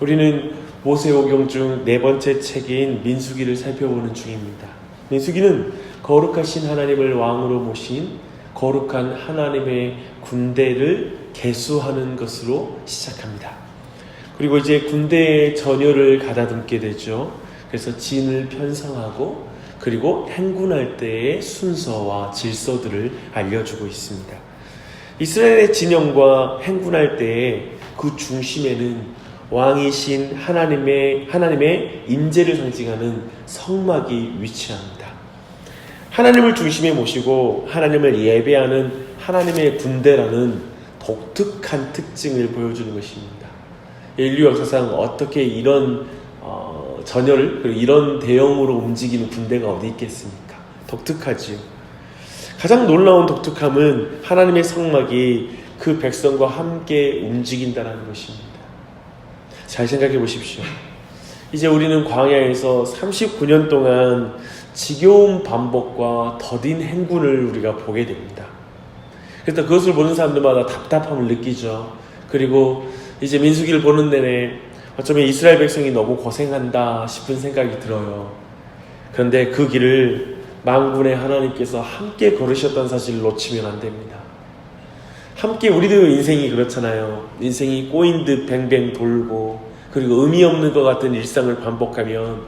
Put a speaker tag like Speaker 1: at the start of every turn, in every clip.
Speaker 1: 우리는 모세오경 중 네 번째 책인 민수기를 살펴보는 중입니다. 민수기는 거룩하신 하나님을 왕으로 모신 거룩한 하나님의 군대를 계수하는 것으로 시작합니다. 그리고 이제 군대의 전열을 가다듬게 되죠. 그래서 진을 편성하고 그리고 행군할 때의 순서와 질서들을 알려주고 있습니다. 이스라엘의 진영과 행군할 때의 그 중심에는 왕이신 하나님의 임재를 상징하는 성막이 위치합니다. 하나님을 중심에 모시고 하나님을 예배하는 하나님의 군대라는 독특한 특징을 보여주는 것입니다. 인류 역사상 어떻게 이런 전열을 그리고 이런 대형으로 움직이는 군대가 어디 있겠습니까? 독특하지요. 가장 놀라운 독특함은 하나님의 성막이 그 백성과 함께 움직인다는 것입니다. 잘 생각해 보십시오. 이제 우리는 광야에서 39년 동안 지겨운 반복과 더딘 행군을 우리가 보게 됩니다. 그래서 그것을 보는 사람들마다 답답함을 느끼죠. 그리고 이제 민수기를 보는 내내 어쩌면 이스라엘 백성이 너무 고생한다 싶은 생각이 들어요. 그런데 그 길을 만군의 하나님께서 함께 걸으셨다는 사실을 놓치면 안 됩니다. 함께 우리도 인생이 그렇잖아요. 인생이 꼬인 듯 뱅뱅 돌고 그리고 의미 없는 것 같은 일상을 반복하면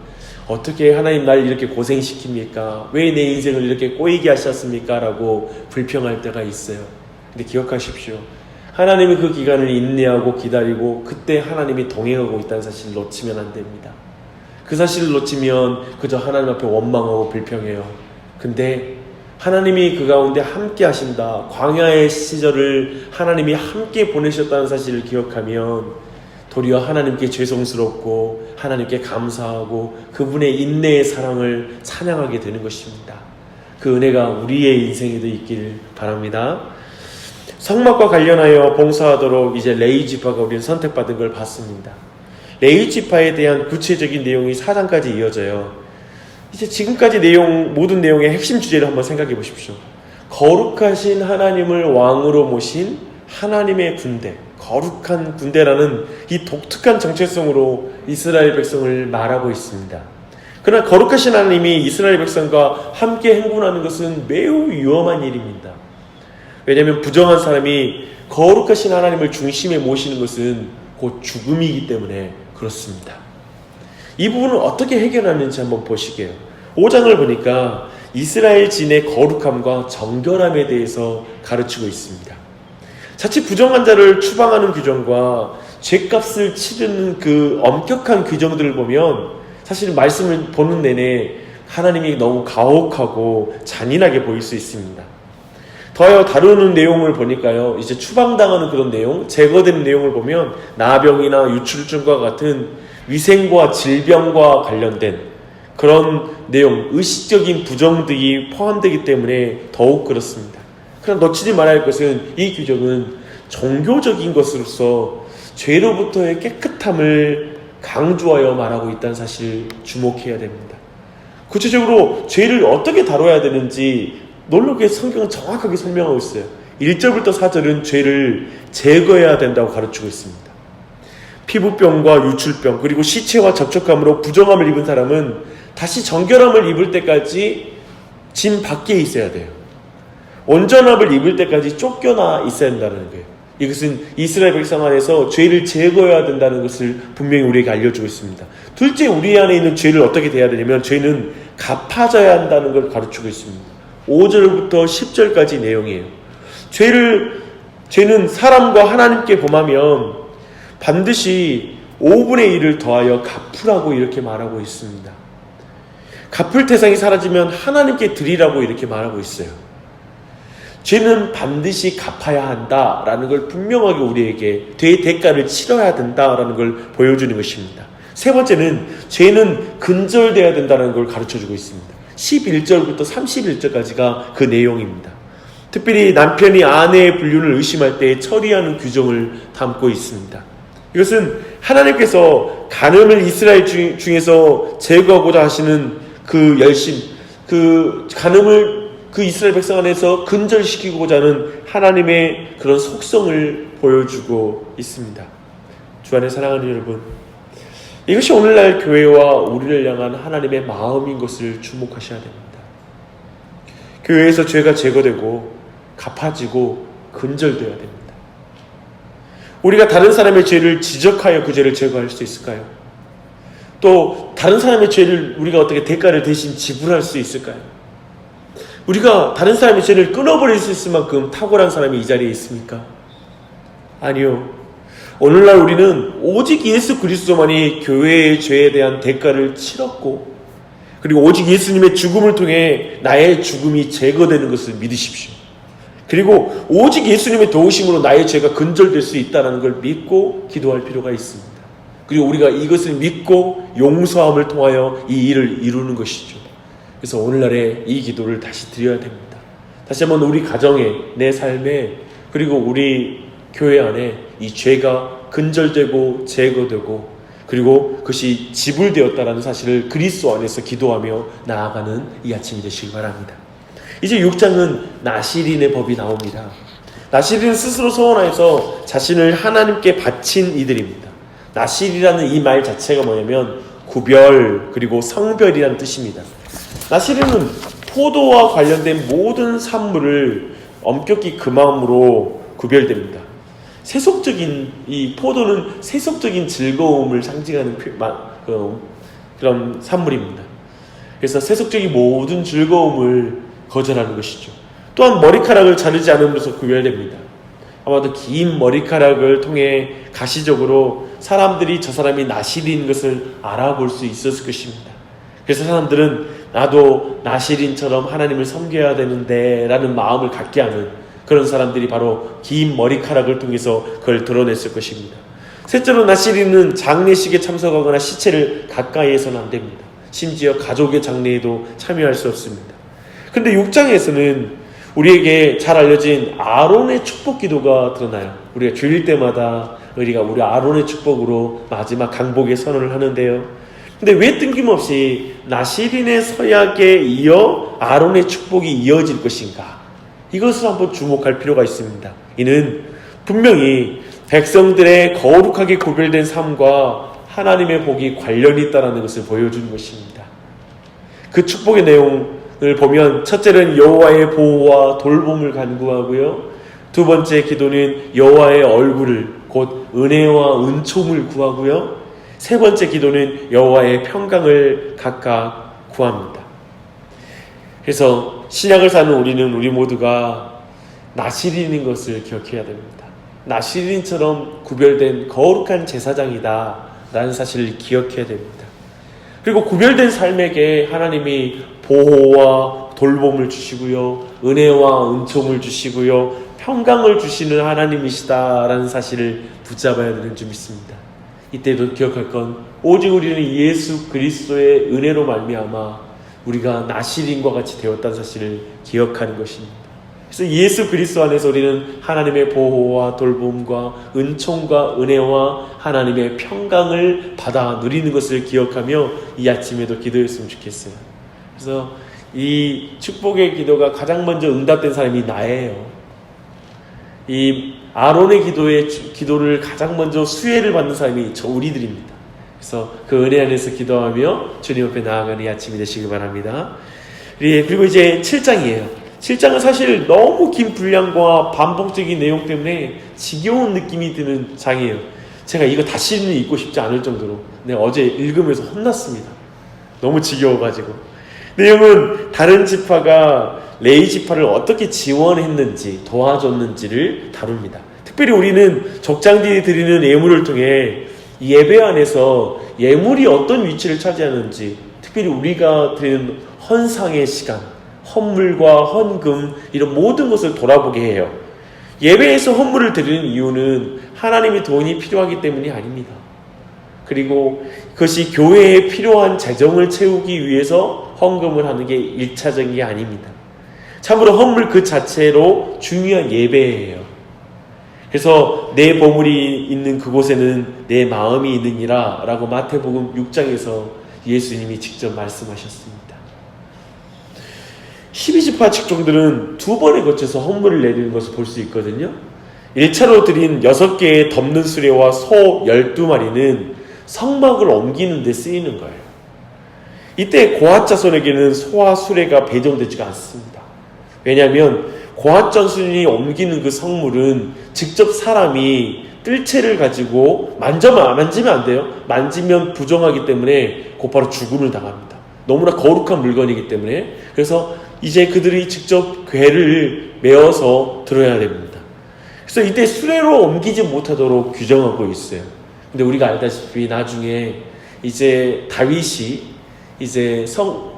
Speaker 1: 어떻게 하나님 날 이렇게 고생시킵니까? 왜 내 인생을 이렇게 꼬이게 하셨습니까? 라고 불평할 때가 있어요. 근데 기억하십시오. 하나님이 그 기간을 인내하고 기다리고 그때 하나님이 동행하고 있다는 사실을 놓치면 안 됩니다. 그 사실을 놓치면 그저 하나님 앞에 원망하고 불평해요. 근데 하나님이 그 가운데 함께 하신다. 광야의 시절을 하나님이 함께 보내셨다는 사실을 기억하면 도리어 하나님께 죄송스럽고 하나님께 감사하고 그분의 인내의 사랑을 찬양하게 되는 것입니다. 그 은혜가 우리의 인생에도 있길 바랍니다. 성막과 관련하여 봉사하도록 이제 레위 지파가 우리는 선택받은 걸 봤습니다. 레위 지파에 대한 구체적인 내용이 4장까지 이어져요. 이제 지금까지 모든 내용의 핵심 주제를 한번 생각해 보십시오. 거룩하신 하나님을 왕으로 모신 하나님의 군대, 거룩한 군대라는 이 독특한 정체성으로 이스라엘 백성을 말하고 있습니다. 그러나 거룩하신 하나님이 이스라엘 백성과 함께 행군하는 것은 매우 위험한 일입니다. 왜냐하면 부정한 사람이 거룩하신 하나님을 중심에 모시는 것은 곧 죽음이기 때문에 그렇습니다. 이 부분을 어떻게 해결하는지 한번 보시게요. 5장을 보니까 이스라엘 진의 거룩함과 정결함에 대해서 가르치고 있습니다. 자칫 부정한 자를 추방하는 규정과 죄값을 치르는 그 엄격한 규정들을 보면 사실 말씀을 보는 내내 하나님이 너무 가혹하고 잔인하게 보일 수 있습니다. 더하여 다루는 내용을 보니까요, 이제 추방당하는 그런 내용, 제거되는 내용을 보면 나병이나 유출증과 같은 위생과 질병과 관련된 그런 내용, 의식적인 부정들이 포함되기 때문에 더욱 그렇습니다. 그러나 놓치지 말아야 할 것은 이 규정은 종교적인 것으로서 죄로부터의 깨끗함을 강조하여 말하고 있다는 사실을 주목해야 됩니다. 구체적으로 죄를 어떻게 다뤄야 되는지 놀랍게 성경은 정확하게 설명하고 있어요. 1절부터 4절은 죄를 제거해야 된다고 가르치고 있습니다. 피부병과 유출병 그리고 시체와 접촉함으로 부정함을 입은 사람은 다시 정결함을 입을 때까지 진 밖에 있어야 돼요. 온전함을 입을 때까지 쫓겨나 있어야 된다는 거예요. 이것은 이스라엘 백성 안에서 죄를 제거해야 된다는 것을 분명히 우리에게 알려주고 있습니다. 둘째, 우리 안에 있는 죄를 어떻게 대해야 되냐면 죄는 갚아져야 한다는 걸 가르치고 있습니다. 5절부터 10절까지 내용이에요. 죄는 사람과 하나님께 범하면 반드시 5분의 1을 더하여 갚으라고 이렇게 말하고 있습니다. 갚을 대상이 사라지면 하나님께 드리라고 이렇게 말하고 있어요. 죄는 반드시 갚아야 한다라는 걸 분명하게 우리에게 대가를 치러야 된다라는 걸 보여주는 것입니다. 세 번째는 죄는 근절돼야 된다는 걸 가르쳐주고 있습니다. 11절부터 31절까지가 그 내용입니다. 특별히 남편이 아내의 불륜을 의심할 때 처리하는 규정을 담고 있습니다. 이것은 하나님께서 간음을 이스라엘 중에서 제거하고자 하시는 그 열심, 그 간음을 그 이스라엘 백성 안에서 근절시키고자 하는 하나님의 그런 속성을 보여주고 있습니다. 주 안에 사랑하는 여러분, 이것이 오늘날 교회와 우리를 향한 하나님의 마음인 것을 주목하셔야 됩니다. 교회에서 죄가 제거되고 갚아지고 근절되어야 됩니다. 우리가 다른 사람의 죄를 지적하여 그 죄를 제거할 수 있을까요? 또 다른 사람의 죄를 우리가 어떻게 대가를 대신 지불할 수 있을까요? 우리가 다른 사람의 죄를 끊어버릴 수 있을 만큼 탁월한 사람이 이 자리에 있습니까? 아니요. 오늘날 우리는 오직 예수 그리스도만이 교회의 죄에 대한 대가를 치렀고, 그리고 오직 예수님의 죽음을 통해 나의 죽음이 제거되는 것을 믿으십시오. 그리고 오직 예수님의 도우심으로 나의 죄가 근절될 수 있다는 걸 믿고 기도할 필요가 있습니다. 그리고 우리가 이것을 믿고 용서함을 통하여 이 일을 이루는 것이죠. 그래서 오늘날에 이 기도를 다시 드려야 됩니다. 다시 한번 우리 가정에, 내 삶에, 그리고 우리 교회 안에 이 죄가 근절되고 제거되고, 그리고 그것이 지불되었다라는 사실을 그리스도 안에서 기도하며 나아가는 이 아침이 되시기 바랍니다. 이제 6장은 나시린의 법이 나옵니다. 나시린은 스스로 서원하여서 자신을 하나님께 바친 이들입니다. 나실이라는 이 말 자체가 뭐냐면 구별, 그리고 성별이라는 뜻입니다. 나시린은 포도와 관련된 모든 산물을 엄격히 그 마음으로 구별됩니다. 세속적인, 이 포도는 세속적인 즐거움을 상징하는 그런 산물입니다. 그래서 세속적인 모든 즐거움을 거절하는 것이죠. 또한 머리카락을 자르지 않으면서 구별됩니다. 아마도 긴 머리카락을 통해 가시적으로 사람들이 저 사람이 나실인 것을 알아볼 수 있었을 것입니다. 그래서 사람들은 나도 나실인처럼 하나님을 섬겨야 되는데 라는 마음을 갖게 하는 그런 사람들이 바로 긴 머리카락을 통해서 그걸 드러냈을 것입니다. 셋째로 나실인은 장례식에 참석하거나 시체를 가까이에서는 안 됩니다. 심지어 가족의 장례에도 참여할 수 없습니다. 그런데 6장에서는 우리에게 잘 알려진 아론의 축복 기도가 드러나요. 우리가 주일 때마다 우리 아론의 축복으로 마지막 강복의 선언을 하는데요. 근데 왜 뜬금없이 나실인의 서약에 이어 아론의 축복이 이어질 것인가? 이것을 한번 주목할 필요가 있습니다. 이는 분명히 백성들의 거룩하게 구별된 삶과 하나님의 복이 관련이 있다는 것을 보여주는 것입니다. 그 축복의 내용을 보면 첫째는 여호와의 보호와 돌봄을 간구하고요. 두 번째 기도는 여호와의 얼굴을, 곧 은혜와 은총을 구하고요. 세 번째 기도는 여호와의 평강을 각각 구합니다. 그래서 신약을 사는 우리 모두가 나실인인 것을 기억해야 됩니다. 나실인처럼 구별된 거룩한 제사장이다 라는 사실을 기억해야 됩니다. 그리고 구별된 삶에게 하나님이 보호와 돌봄을 주시고요, 은혜와 은총을 주시고요, 평강을 주시는 하나님이시다 라는 사실을 붙잡아야 되는 줄 믿습니다. 이때도 기억할 건 오직 우리는 예수 그리스도의 은혜로 말미암아 우리가 나실인과 같이 되었다는 사실을 기억하는 것입니다. 그래서 예수 그리스도 안에서 우리는 하나님의 보호와 돌봄과 은총과 은혜와 하나님의 평강을 받아 누리는 것을 기억하며 이 아침에도 기도했으면 좋겠어요. 그래서 이 축복의 기도가 가장 먼저 응답된 사람이 나예요. 이 아론의 기도를 가장 먼저 수혜를 받는 사람이 우리들입니다. 그래서 그 은혜 안에서 기도하며 주님 앞에 나아가는 이 아침이 되시기 바랍니다. 그리고 이제 7장이에요. 7장은 사실 너무 긴 분량과 반복적인 내용 때문에 지겨운 느낌이 드는 장이에요. 제가 이거 다시는 읽고 싶지 않을 정도로 어제 읽으면서 혼났습니다. 너무 지겨워가지고. 내용은 다른 지파가 레위 지파를 어떻게 지원했는지 도와줬는지를 다룹니다. 특별히 우리는 족장들이 드리는 예물을 통해 예배 안에서 예물이 어떤 위치를 차지하는지, 특별히 우리가 드리는 헌상의 시간, 헌물과 헌금 이런 모든 것을 돌아보게 해요. 예배에서 헌물을 드리는 이유는 하나님의 돈이 필요하기 때문이 아닙니다. 그리고 그것이 교회에 필요한 재정을 채우기 위해서 헌금을 하는 게 1차적인 게 아닙니다. 참으로 헌물 그 자체로 중요한 예배예요. 그래서 내 보물이 있는 그곳에는 내 마음이 있느니라 라고 마태복음 6장에서 예수님이 직접 말씀하셨습니다. 12지파 직종들은 두 번에 거쳐서 헌물을 내리는 것을 볼 수 있거든요. 1차로 드린 6개의 덮는 수레와 소 12마리는 성막을 옮기는 데 쓰이는 거예요. 이때 고핫 자손에게는 소와 수레가 배정되지가 않습니다. 왜냐하면 고핫 자손이 옮기는 그 성물은 직접 사람이 뜰채를 가지고 만지면 안 돼요. 만지면 부정하기 때문에 곧바로 죽음을 당합니다. 너무나 거룩한 물건이기 때문에. 그래서 이제 그들이 직접 궤를 메어서 들어야 됩니다. 그래서 이때 수레로 옮기지 못하도록 규정하고 있어요. 근데 우리가 알다시피 나중에 이제 다윗이 이제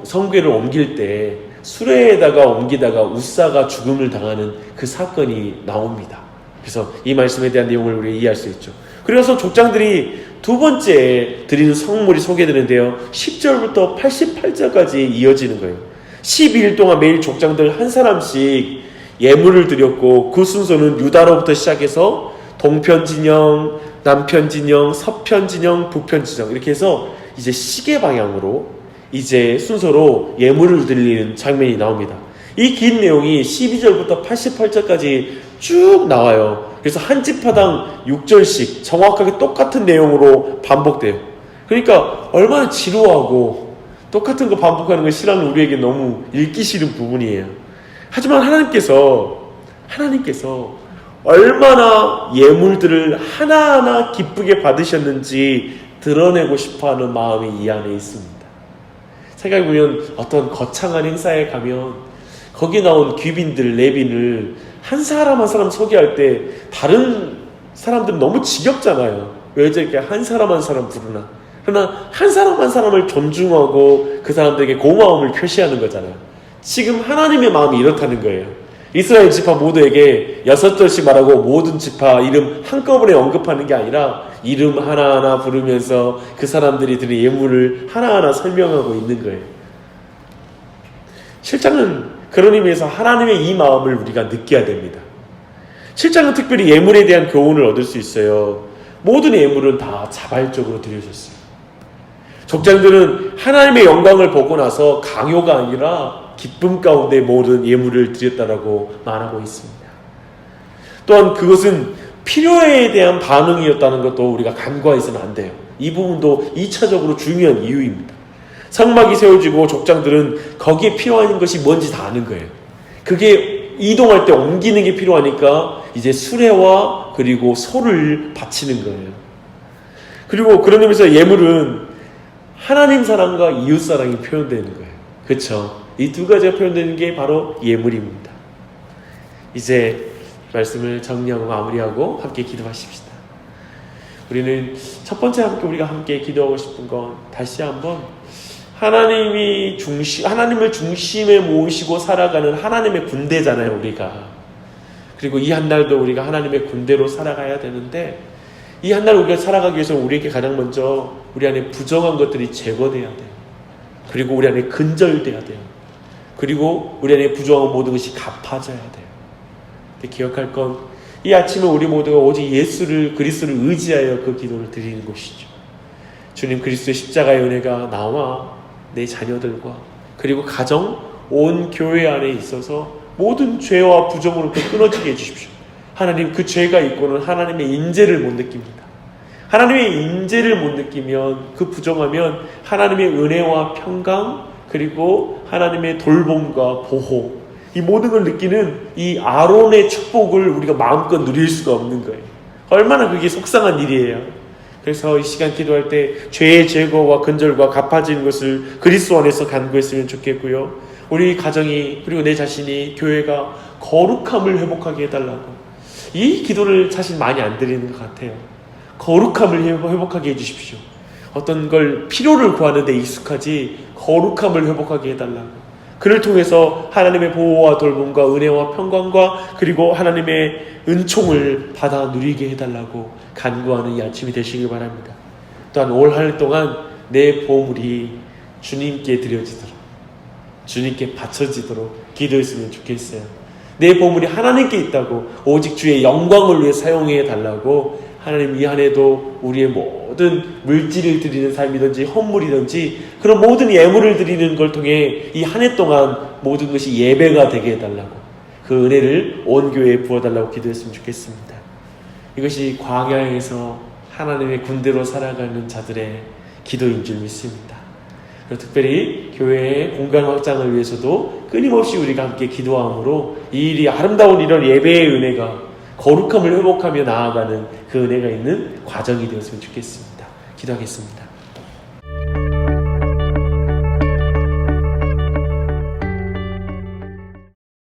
Speaker 1: 성궤를 옮길 때 수레에다가 옮기다가 우사가 죽음을 당하는 그 사건이 나옵니다. 그래서 이 말씀에 대한 내용을 우리가 이해할 수 있죠. 그래서 족장들이 두 번째 드리는 성물이 소개되는데요. 10절부터 88절까지 이어지는 거예요. 12일 동안 매일 족장들 한 사람씩 예물을 드렸고 그 순서는 유다로부터 시작해서 동편 진영, 남편 진영, 서편 진영, 북편 진영 이렇게 해서 이제 시계 방향으로 이제 순서로 예물을 드리는 장면이 나옵니다. 이 긴 내용이 12절부터 88절까지 쭉 나와요. 그래서 한 지파당 6절씩 정확하게 똑같은 내용으로 반복돼요. 그러니까 얼마나 지루하고 똑같은 거 반복하는 걸 싫어하는 우리에게 너무 읽기 싫은 부분이에요. 하지만 하나님께서 얼마나 예물들을 하나하나 기쁘게 받으셨는지 드러내고 싶어하는 마음이 이 안에 있습니다. 생각해보면 어떤 거창한 행사에 가면 거기 나온 귀빈들, 레빈을 한 사람 한 사람 소개할 때 다른 사람들은 너무 지겹잖아요. 왜 저렇게 한 사람 한 사람 부르나. 그러나 한 사람 한 사람을 존중하고 그 사람들에게 고마움을 표시하는 거잖아요. 지금 하나님의 마음이 이렇다는 거예요. 이스라엘 지파 모두에게 6절씩 말하고 모든 지파 이름 한꺼번에 언급하는 게 아니라 이름 하나하나 부르면서 그 사람들이 드린 예물을 하나하나 설명하고 있는 거예요. 실장은 그런 의미에서 하나님의 이 마음을 우리가 느껴야 됩니다. 실장은 특별히 예물에 대한 교훈을 얻을 수 있어요. 모든 예물은 다 자발적으로 드려졌어요. 족장들은 하나님의 영광을 보고 나서 강요가 아니라 기쁨 가운데 모든 예물을 드렸다라고 말하고 있습니다. 또한 그것은 필요에 대한 반응이었다는 것도 우리가 간과해서는 안 돼요. 이 부분도 2차적으로 중요한 이유입니다. 성막이 세워지고 족장들은 거기에 필요한 것이 뭔지 다 아는 거예요. 그게 이동할 때 옮기는 게 필요하니까 이제 수레와 그리고 소를 바치는 거예요. 그리고 그런 의미에서 예물은 하나님 사랑과 이웃 사랑이 표현되는 거예요. 그렇죠? 이 두 가지가 표현되는 게 바로 예물입니다. 이제 말씀을 정리하고 마무리하고 함께 기도하십시다. 우리는 첫 번째 우리가 함께 기도하고 싶은 건 다시 한번 하나님을 중심에 모시고 살아가는 하나님의 군대잖아요, 우리가. 그리고 이 한 날도 우리가 하나님의 군대로 살아가야 되는데 이 한 날 우리가 살아가기 위해서 우리에게 가장 먼저 우리 안에 부정한 것들이 제거돼야 돼요. 그리고 우리 안에 근절돼야 돼요. 그리고 우리 안에 부정한 모든 것이 갚아져야 돼요. 근데 기억할 건 이 아침에 우리 모두가 오직 예수를 그리스도를 의지하여 그 기도를 드리는 것이죠. 주님, 그리스도의 십자가의 은혜가 나와 내 자녀들과 그리고 가정 온 교회 안에 있어서 모든 죄와 부정으로부터 끊어지게 해주십시오. 하나님, 그 죄가 있고는 하나님의 인재를 못 느낍니다. 하나님의 인재를 못 느끼면 그 부정하면 하나님의 은혜와 평강 그리고 하나님의 돌봄과 보호 이 모든 걸 느끼는 이 아론의 축복을 우리가 마음껏 누릴 수가 없는 거예요. 얼마나 그게 속상한 일이에요. 그래서 이 시간 기도할 때 죄의 제거와 근절과 갚아지는 것을 그리스도 안에서 간구했으면 좋겠고요. 우리 가정이 그리고 내 자신이 교회가 거룩함을 회복하게 해달라고 이 기도를 사실 많이 안 드리는 것 같아요. 거룩함을 회복하게 해주십시오. 어떤 걸 필요를 구하는 데 익숙하지 거룩함을 회복하게 해달라고 그를 통해서 하나님의 보호와 돌봄과 은혜와 평강과 그리고 하나님의 은총을 받아 누리게 해달라고 간구하는 이 아침이 되시길 바랍니다. 또한 올 한 해 동안 내 보물이 주님께 드려지도록 주님께 바쳐지도록 기도했으면 좋겠어요. 내 보물이 하나님께 있다고 오직 주의 영광을 위해 사용해 달라고 하나님 이 한 해도 우리의 모든 물질을 드리는 삶이든지 헌물이든지 그런 모든 예물을 드리는 걸 통해 이 한 해 동안 모든 것이 예배가 되게 해달라고 그 은혜를 온 교회에 부어달라고 기도했으면 좋겠습니다. 이것이 광야에서 하나님의 군대로 살아가는 자들의 기도인 줄 믿습니다. 그리고 특별히 교회의 공간 확장을 위해서도 끊임없이 우리가 함께 기도함으로 이 일이 아름다운 이런 예배의 은혜가 거룩함을 회복하며 나아가는 그 은혜가 있는 과정이 되었으면 좋겠습니다. 기도하겠습니다.